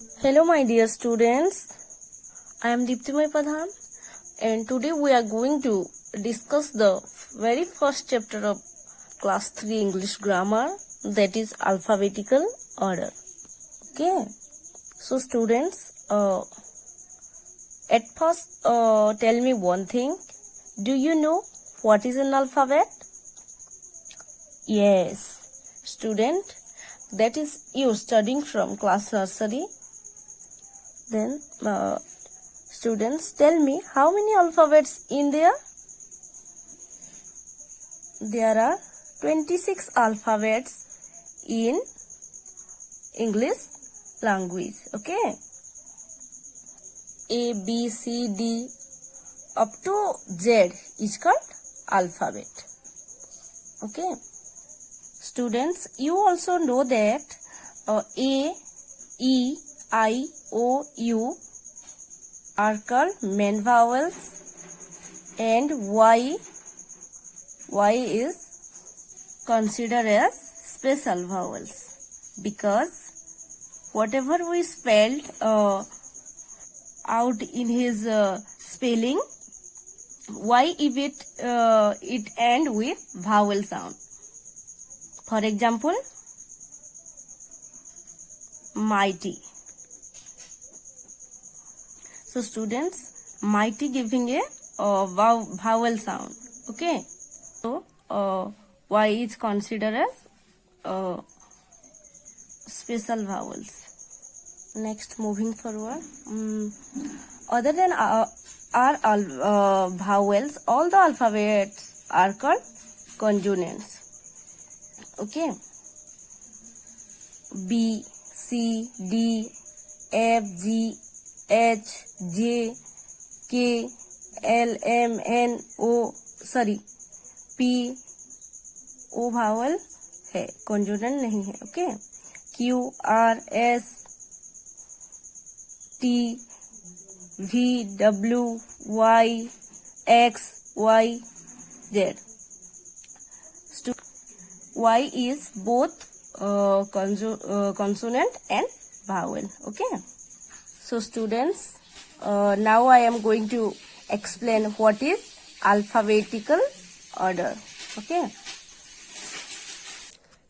Hello my dear students, I am Deeptimay Pradhan and today we are going to discuss the very first chapter of class 3 English grammar, that is alphabetical order. Okay, so students, at first tell me one thing, do you know what is an alphabet? Yes, student, that is you studying from class nursery. Then students, tell me how many alphabets in there? There are 26 alphabets in English language. Okay, A, B, C, D up to Z is called alphabet. Okay, students, you also know that A, E, I, O, U are called main vowels and Y is considered as special vowels, because whatever we spelled out in his spelling, Y if it end with vowel sound. For example, mighty. So students, mighty giving a vowel sound. Okay, so Y is considered as special vowels. Next, moving forward, other than our vowels, all the alphabets are called consonants. Okay, B, C, D, F, G, H, J, K, L, M, N, O, P, O भावल है, consonant नहीं है. Okay, Q, R, S, T, V, W, Y, X, Y, Z. Y is both consonant and vowel. Okay. So students, now I am going to explain what is alphabetical order. Okay.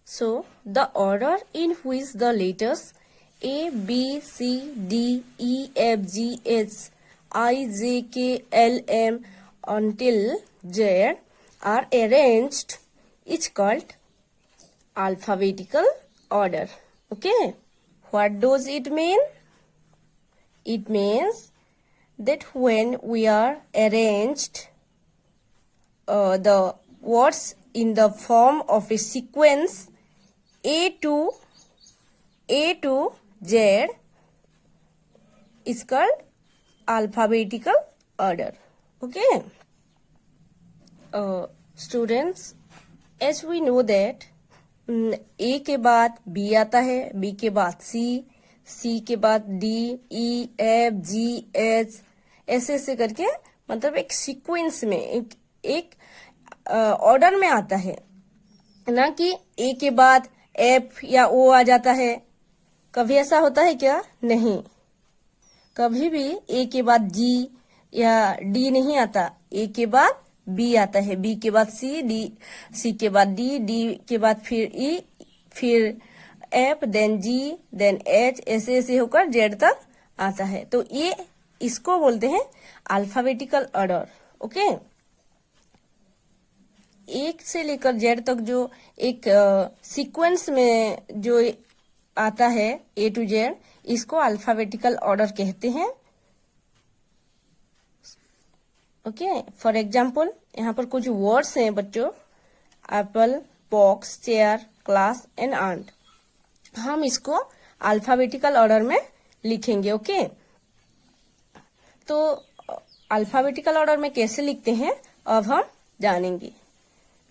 So the order in which the letters A, B, C, D, E, F, G, H, I, J, K, L, M until Z are arranged is called alphabetical order. Okay. What does it mean? It means that when we are arranged the words in the form of a sequence A to Z is called alphabetical order. Okay. Students, as we know that A के बाद B आता है, B के बाद C, C के बाद D, E, F, G, H, ऐसे करके मतलब एक सीक्वेंस में एक ऑर्डर में आता है ना, कि A के बाद F या O आ जाता है. कभी ऐसा होता है क्या? नहीं, कभी भी A के बाद G या D नहीं आता. A के बाद B आता है, B के बाद C, C के बाद D, D के बाद फिर E, फिर F, then G, then H, ऐसे होकर Z तक आता है. तो ये इसको बोलते हैं अल्फाबेटिकल ऑर्डर. ओके, एक से लेकर Z तक जो एक सीक्वेंस में जो आता है A to Z, इसको अल्फाबेटिकल ऑर्डर कहते हैं. ओके, फॉर एग्जाम्पल यहाँ पर कुछ वर्ड्स हैं बच्चों, apple, box, chair, class and ant. हम इसको अल्फाबेटिकल ऑर्डर में लिखेंगे. ओके, तो अल्फाबेटिकल ऑर्डर में कैसे लिखते हैं अब हम जानेंगे.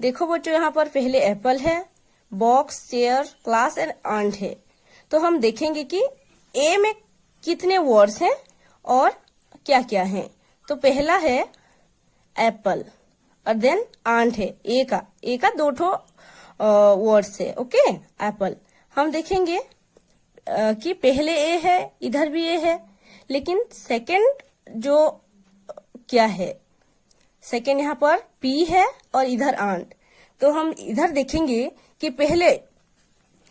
देखो बच्चों, यहाँ पर पहले एप्पल है, box, chair, class and ant है. तो हम देखेंगे कि ए में कितने वर्ड्स हैं और क्या क्या हैं. तो पहला है एप्पल और देन आंट है. ए का 2 वर्ड्स है. Okay, Apple. हम देखेंगे कि पहले ए है, इधर भी ए है, लेकिन सेकंड जो क्या है, सेकंड यहाँ पर पी है और इधर आंट। तो हम इधर देखेंगे कि पहले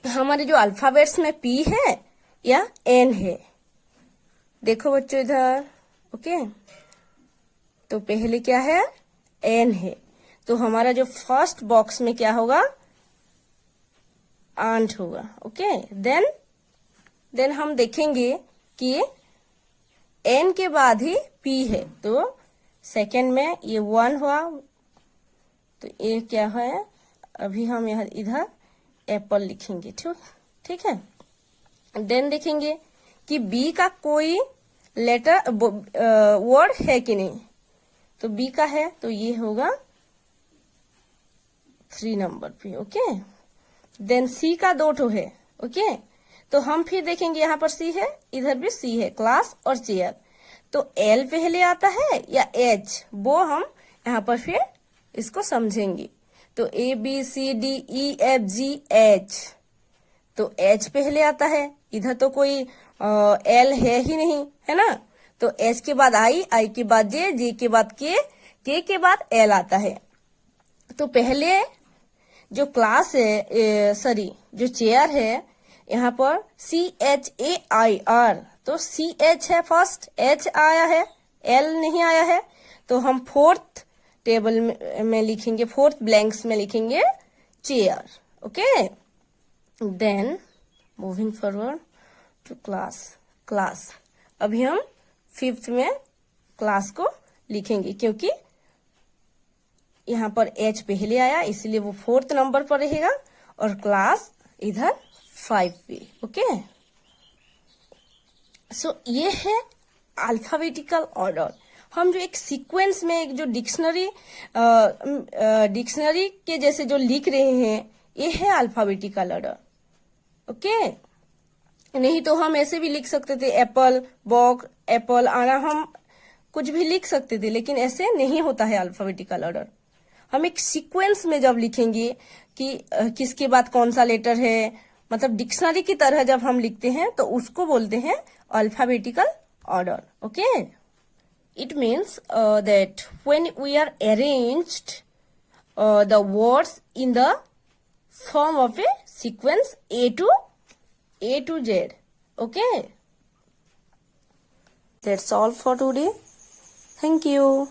हमारे जो अल्फाबेट्स में पी है या एन है। देखो बच्चों इधर, ओके, तो पहले क्या है, एन है, तो हमारा जो फर्स्ट बॉक्स में क्या होगा, आंट होगा। ओके, देन हम देखेंगे कि एन के बाद ही पी है, तो सेकंड में ये 1 हुआ, तो ये क्या है, अभी हम यहाँ इधर एप्पल लिखेंगे। ठीक है। देन देखेंगे कि बी का कोई लेटर वर्ड है कि नहीं, तो बी का है, तो ये होगा 3 नंबर पे। ओके, देन सी का 2 ठो है। ओके, तो हम फिर देखेंगे यहाँ पर सी है, इधर भी सी है, क्लास और चेयर। तो एल पहले आता है या एच, वो हम यहाँ पर फिर इसको समझेंगे। तो A B C D E F G H, तो एच पहले आता है, इधर तो कोई एल है ही नहीं, है ना। तो एच के बाद आई, आई के बाद जे, जे के बाद के के बाद एल आता है। तो पहले जो क्लास है, सॉरी जो चेयर है, यहाँ पर CHAIR, तो CH है फर्स्ट, H आया है, L नहीं आया है, तो हम फोर्थ टेबल में लिखेंगे, फोर्थ ब्लैंक्स में लिखेंगे chair. Okay, then moving forward to class. अभी हम 5th में क्लास को लिखेंगे, क्योंकि यहाँ पर H पहले आया, इसलिए वो 4th नंबर पर रहेगा और क्लास इधर 5 पे। ओके, सो ये है अल्फाबेटिकल ऑर्डर। हम जो एक सीक्वेंस में एक जो डिक्शनरी के जैसे जो लिख रहे हैं, ये है अल्फाबेटिकल ऑर्डर। ओके, नहीं तो हम ऐसे भी लिख सकते थे, एप्पल, बॉक, एप्पल, आना, हम कुछ भी लिख सकते थे, लेकिन ऐसे नहीं होता है अल्फाबेटिकल ऑर्डर। हम एक सीक्वेंस में जब लिखेंगे कि किसके बाद कौन सा लेटर है, मतलब डिक्शनरी की तरह जब हम लिखते हैं, तो उसको बोलते हैं alphabetical order. Okay, it means that when we are arranged the words in the form of a sequence A to Z. Okay, that's all for today. Thank you.